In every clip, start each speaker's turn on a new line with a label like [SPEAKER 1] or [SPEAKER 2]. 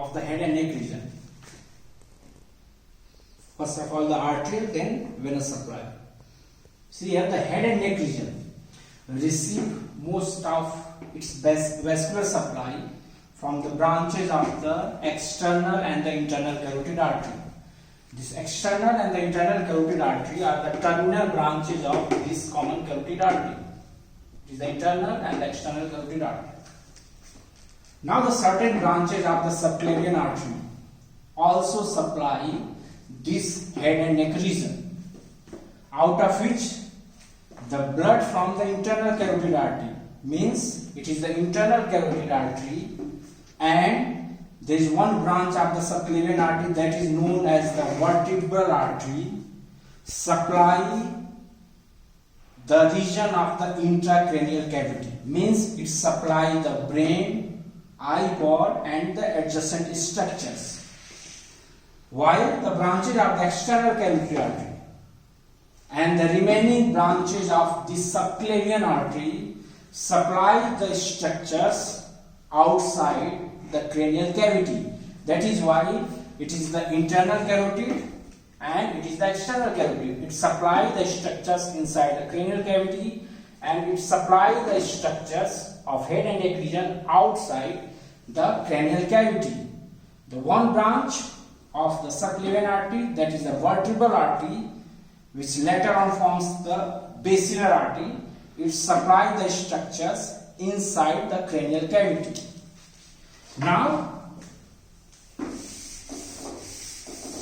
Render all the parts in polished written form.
[SPEAKER 1] of the head and neck region. First of all the arterial, then venous supply. See here, the head and neck region receive most of its vascular supply from the branches of the external and the internal carotid artery. This external and the internal carotid artery are the terminal branches of this common carotid artery. It is the internal and the external carotid artery. Now the certain branches of the subclavian artery also supply this head and neck region, out of which the blood from the internal carotid artery, means it is the internal carotid artery, and there is one branch of the subclavian artery that is known as the vertebral artery, supply the region of the intracranial cavity, means it supply the brain, eyeball and the adjacent structures, while the branches of the external carotid artery and the remaining branches of the subclavian artery supply the structures outside the cranial cavity. That is why it is the internal carotid and it is the external carotid. It supplies the structures inside the cranial cavity and it supplies the structures of head and neck region outside the cranial cavity. The one branch of the subclavian artery, that is the vertebral artery, which later on forms the basilar artery, it supplies the structures inside the cranial cavity. Now,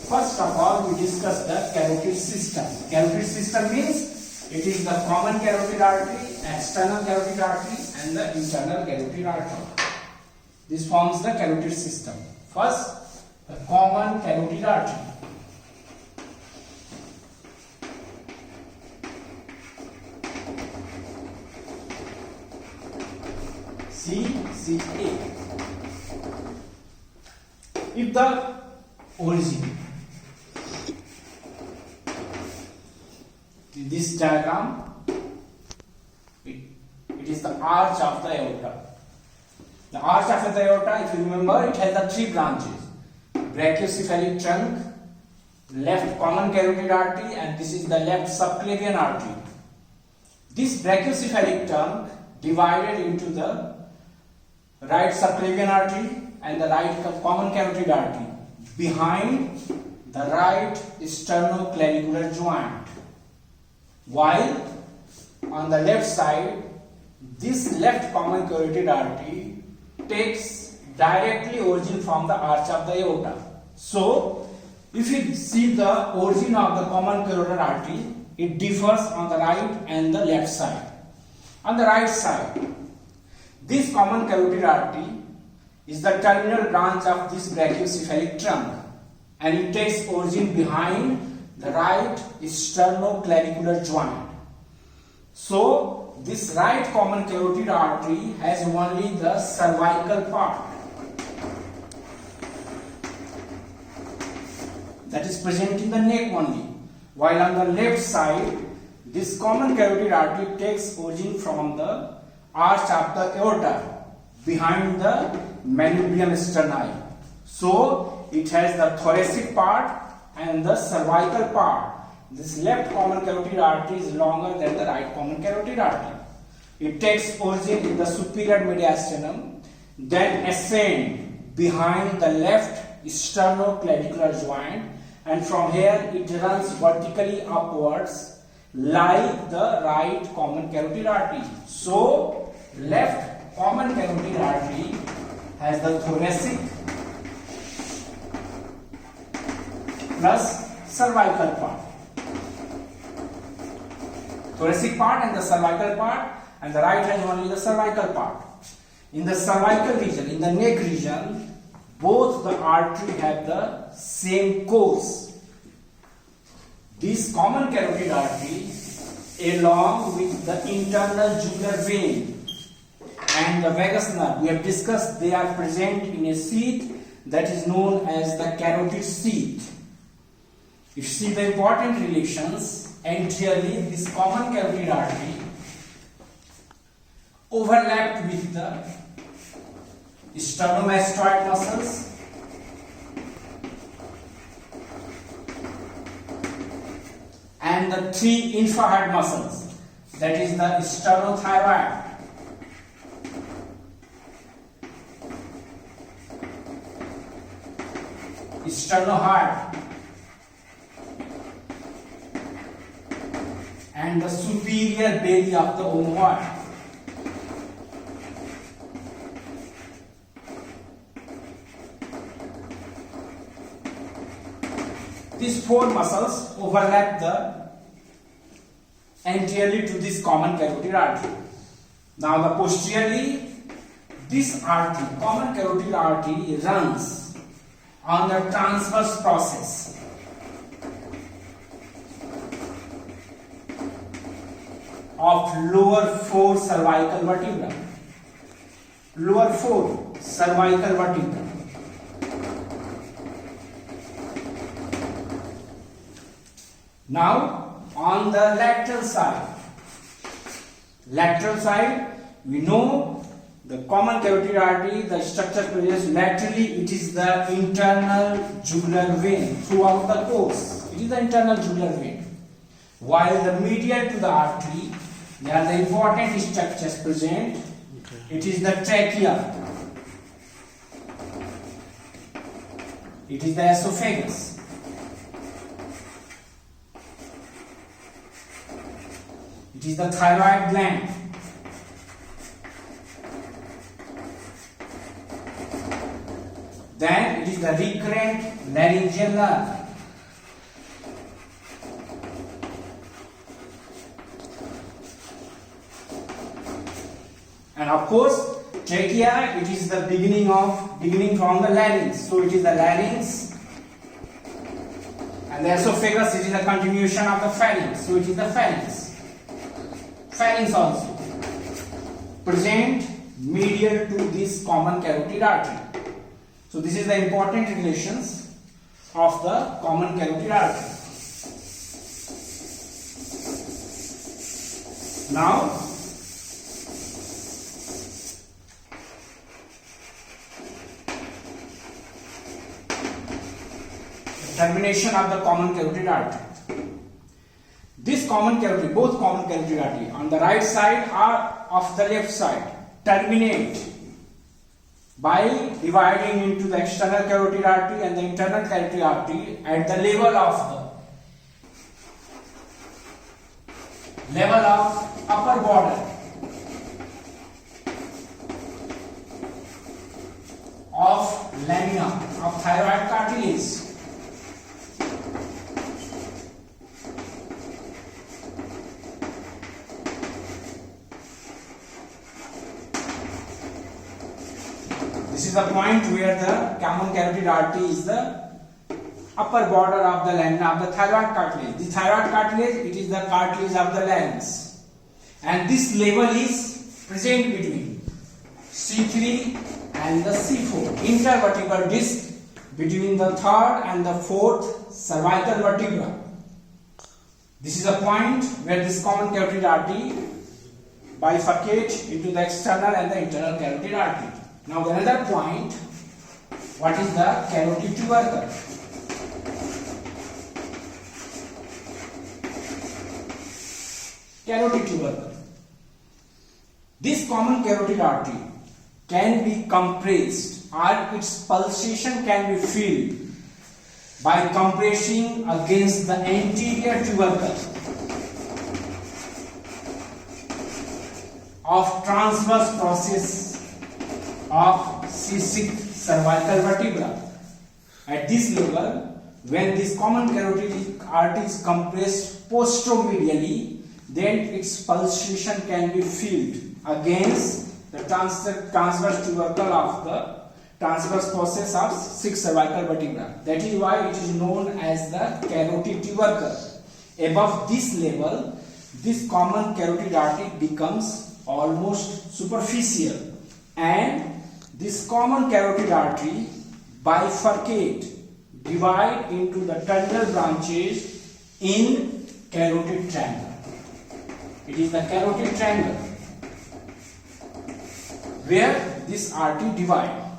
[SPEAKER 1] first of all, we discuss the carotid system. Carotid system means it is the common carotid artery, external carotid artery and the internal carotid artery. This forms the carotid system. First, the common carotid artery. CCA. If the origin, in this diagram, it is the arch of the aorta. The arch of the aorta, if you remember, it has the three branches: brachiocephalic trunk, left common carotid artery, and this is the left subclavian artery. This brachiocephalic trunk divided into the right subclavian artery and the right common carotid artery behind the right sternoclavicular joint, while on the left side this left common carotid artery takes directly origin from the arch of the aorta. So if you see the origin of the common carotid artery, it differs on the right and the left side. On the right side, this common carotid artery is the terminal branch of this brachiocephalic trunk and it takes origin behind the right sternoclavicular joint. So this right common carotid artery has only the cervical part that is present in the neck only, while on the left side this common carotid artery takes origin from the arch of the aorta behind the manubrium sterni. So it has the thoracic part and the cervical part. This left common carotid artery is longer than the right common carotid artery. It takes origin in the superior mediastinum, then ascend behind the left sternoclavicular joint, and from here it runs vertically upwards like the right common carotid artery. So left common carotid artery has the thoracic plus cervical part. Thoracic part and the cervical part, and the right has only the cervical part. In the cervical region, in the neck region, both the artery have the same course. This common carotid artery, along with the internal jugular vein and the vagus nerve, we have discussed, they are present in a sheath that is known as the carotid sheath. If you see the important relations, anteriorly this common carotid artery overlapped with the sternomastoid muscles the three infrahead muscles, that is the sternothyroid, sternoheart, and the superior belly of the omoid. These four muscles overlap anteriorly to this common carotid artery. Now the posteriorly, this artery, common carotid artery, runs on the transverse process of lower four cervical vertebra. Lower four cervical vertebra. Now on the lateral side, we know the common carotid artery, the structure present laterally, it is the internal jugular vein throughout the course. It is the internal jugular vein. While the medial to the artery, there are the important structures present. It is the trachea. It is the esophagus. It is the thyroid gland. Then it is the recurrent laryngeal nerve. And of course, trachea, it is the beginning from the larynx. So it is the larynx. And the esophagus, it is the continuation of the pharynx. So it is the pharynx. Pharynx also present medial to this common carotid artery. So this is the important relations of the common carotid artery. Now termination of the common carotid artery. This common carotid, both common carotid artery on the right side or of the left side, terminate by dividing into the external carotid artery and the internal carotid artery at the level of upper border of lamina of thyroid cartilage. This is the point where the common carotid artery is the upper border of the lamina of the thyroid cartilage. The thyroid cartilage, it is the cartilage of the larynx, and this level is present between C3 and the C4, intervertebral disc between the third and the fourth cervical vertebra. This is a point where this common carotid artery bifurcates into the external and the internal carotid artery. Now another point, what is the carotid tubercle? Carotid tubercle. This common carotid artery can be compressed, or its pulsation can be filled by compressing against the anterior tubercle of transverse process of C6 cervical vertebra. At this level, when this common carotid artery is compressed posteromedially, then its pulsation can be filled against the transverse tubercle of the transverse process of 6 cervical vertebra. That is why it is known as the carotid tubercle. Above this level, this common carotid artery becomes almost superficial, and this common carotid artery divide into the terminal branches in carotid triangle. It is the carotid triangle where this artery divide.